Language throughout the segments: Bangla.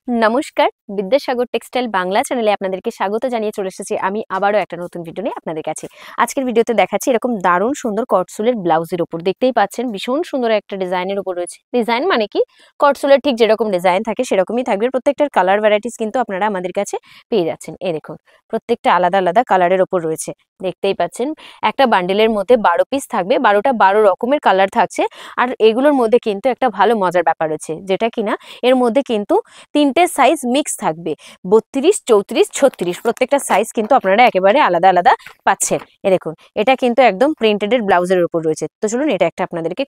নমস্কার, বিদ্যাসাগর টেক্সটাইল বাংলা চ্যানেলে আপনাদেরকে স্বাগত জানিয়ে চলে এসেছি আমি আবারও একটা নতুন ভিডিও নিয়ে আপনাদের কাছে। আজকের ভিডিওতে দেখাচ্ছি এরকম দারুণ সুন্দর কটসুলের ব্লাউজের উপর। দেখতেই পাচ্ছেন ভীষণ সুন্দর একটা ডিজাইনের উপর রয়েছে। ডিজাইন মানে কি, কটসুলের ঠিক যেরকম ডিজাইন থাকে সেরকমই থাকবে। প্রত্যেকটার কালার ভ্যারাইটিস কিন্তু আপনারা আমাদের কাছে পেয়ে যাচ্ছেন। এই দেখুন, প্রত্যেকটা আলাদা আলাদা কালারের ওপর রয়েছে। দেখতেই পাচ্ছেন একটা বান্ডেলের মধ্যে 12 পিস থাকবে, 12টা 12 রকমের কালার থাকছে। আর এগুলোর মধ্যে কিন্তু একটা ভালো মজার ব্যাপার রয়েছে, যেটা কিনা এর মধ্যে কিন্তু তিনটে সাইজ মিক্স থাকবে, 32, 34, 36। প্রত্যেকটা সাইজ কিন্তু আপনারা একেবারে আলাদা আলাদা পাচ্ছেন। এ দেখুন, এটা কিন্তু একদম প্রিন্টেড ব্লাউজের উপর রয়েছে। তো চলুন এটা একটা আপনাদেরকে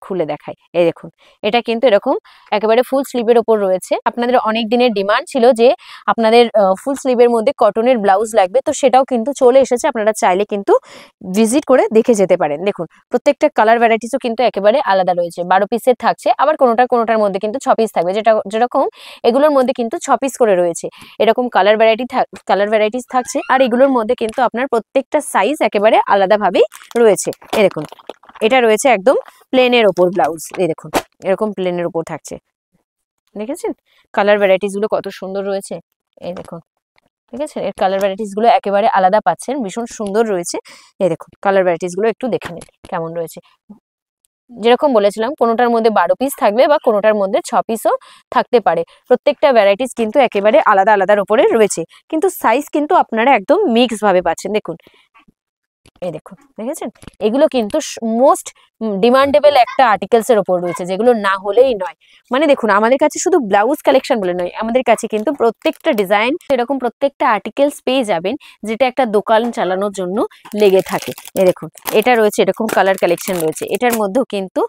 খুলে দেখাই। এই দেখুন, এটা কিন্তু এরকম একেবারে ফুল স্লিভের উপর রয়েছে। আপনাদের অনেক দিনের ডিমান্ড ছিল যে আপনাদের ফুল স্লিভের মধ্যে কটনের ব্লাউজ লাগবে, তো সেটাও কিন্তু চলে এসেছে। আপনারা চাইলে কিন্তু ভিজিট করে দেখে যেতে পারেন। দেখুন, প্রত্যেকটা কালার ভ্যারাইটিসও কিন্তু একেবারে আলাদা রয়েছে। 12 পিসের থাকছে, আবার কোনোটার মধ্যে কিন্তু 6 পিস থাকবে, যেরকম এগুলোর মধ্যে কিন্তু 6 পিস করে রয়েছে। এরকম কালার ভ্যারাইটিস থাকছে। আর এগুলোর মধ্যে কিন্তু আপনার প্রত্যেকটা সাইজ একেবারে আলাদাভাবেই রয়েছে। এই দেখুন, এটা রয়েছে একদম প্লেনের ওপর ব্লাউজ। এই দেখুন, এরকম প্লেনের ওপর থাকছে। দেখেছেন কালার ভ্যারাইটিস গুলো কত সুন্দর রয়েছে। এই দেখুন, ঠিক আছে, এর কালার ভ্যারাইটিস গুলো একেবারে আলাদা পাচ্ছেন, ভীষণ সুন্দর রয়েছে। এই দেখুন, কালার ভ্যারাইটিস গুলো একটু দেখে নিন কেমন রয়েছে। যেরকম বলেছিলাম, কোনোটার মধ্যে 12 পিস থাকবে বা কোনোটার মধ্যে 6 পিসও থাকতে পারে। প্রত্যেকটা ভ্যারাইটিস কিন্তু একেবারে আলাদা আলাদার উপরে রয়েছে, কিন্তু সাইজ কিন্তু আপনারা একদম মিক্স ভাবে পাচ্ছেন। দেখুন, এই দেখুন, দেখেছেন, এগুলো কিন্তু মোস্ট ডিমান্ডেবল একটা আর্টিকেলস এর উপর রয়েছে, যেগুলো না হলেই নয়। মানে দেখুন, আমাদের কাছে শুধু ব্লাউজ কালেকশন বলে নয়, আমাদের কাছে কিন্তু প্রত্যেকটা ডিজাইন, এরকম প্রত্যেকটা আর্টিকেলস পেয়ে যাবেন, যেটা একটা দোকান চালানোর জন্য লেগে থাকে। এই দেখুন, এটা রয়েছে, এরকম কালার কালেকশন রয়েছে। এটার মধ্যেও কিন্তু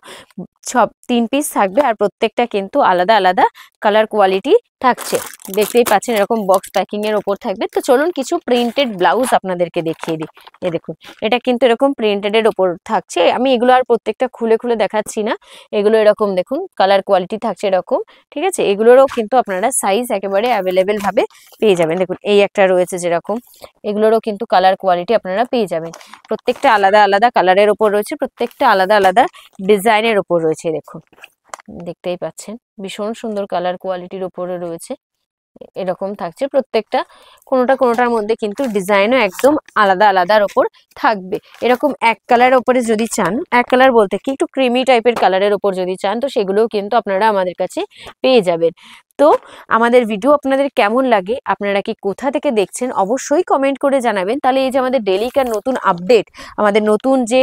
সব 3 পিস থাকবে, আর প্রত্যেকটা কিন্তু আলাদা আলাদা কালার কোয়ালিটি থাকছে। দেখতেই পাচ্ছেন এরকম বক্স প্যাকিং এর ওপর থাকবে। তো চলুন কিছু প্রিন্টেড ব্লাউজ আপনাদেরকে দেখিয়ে দিই। এই দেখুন, এটা কিন্তু এরকম প্রিন্টেড এর ওপর থাকছে। আমি এগুলো আর প্রত্যেকটা খুলে খুলে দেখাচ্ছি না। এগুলো এরকম দেখুন, কালার কোয়ালিটি থাকছে এরকম। ঠিক আছে, এগুলোরও কিন্তু আপনারা সাইজ একেবারে অ্যাভেলেবেল ভাবে পেয়ে যাবেন। দেখুন, এই একটা রয়েছে যেরকম, এগুলোরও কিন্তু কালার কোয়ালিটি আপনারা পেয়ে যাবেন। প্রত্যেকটা আলাদা আলাদা কালারের ওপর রয়েছে, প্রত্যেকটা আলাদা আলাদা ডিজাইনের ওপর রয়েছে। দেখুন, দেখতেই পাচ্ছেন ভীষণ সুন্দর কালার কোয়ালিটির উপরে রয়েছে। এরকম থাকছে প্রত্যেকটা, কোনোটার মধ্যে কিন্তু ডিজাইনও একদম আলাদা আলাদার ওপর থাকবে। এরকম এক কালার ওপরে যদি চান, এক কালার বলতে কি একটু ক্রিমি টাইপের কালারের ওপর যদি চান, তো সেগুলোও কিন্তু আপনারা আমাদের কাছে পেয়ে যাবেন। তো আমাদের ভিডিও আপনাদের কেমন লাগে, আপনারা কি কোথা থেকে দেখছেন, অবশ্যই কমেন্ট করে জানাবেন। তাহলে এই যে আমাদের ডেইলিকার নতুন আপডেট, আমাদের নতুন যে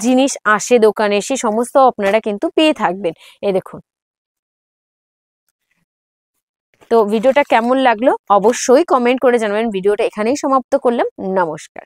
জিনিস আসে দোকানে, সে সমস্ত আপনারা কিন্তু পেয়ে থাকবেন। এই দেখুন, তো ভিডিওটা কেমন লাগলো অবশ্যই কমেন্ট করে জানাবেন। ভিডিওটা এখানেই সমাপ্ত করলাম। নমস্কার।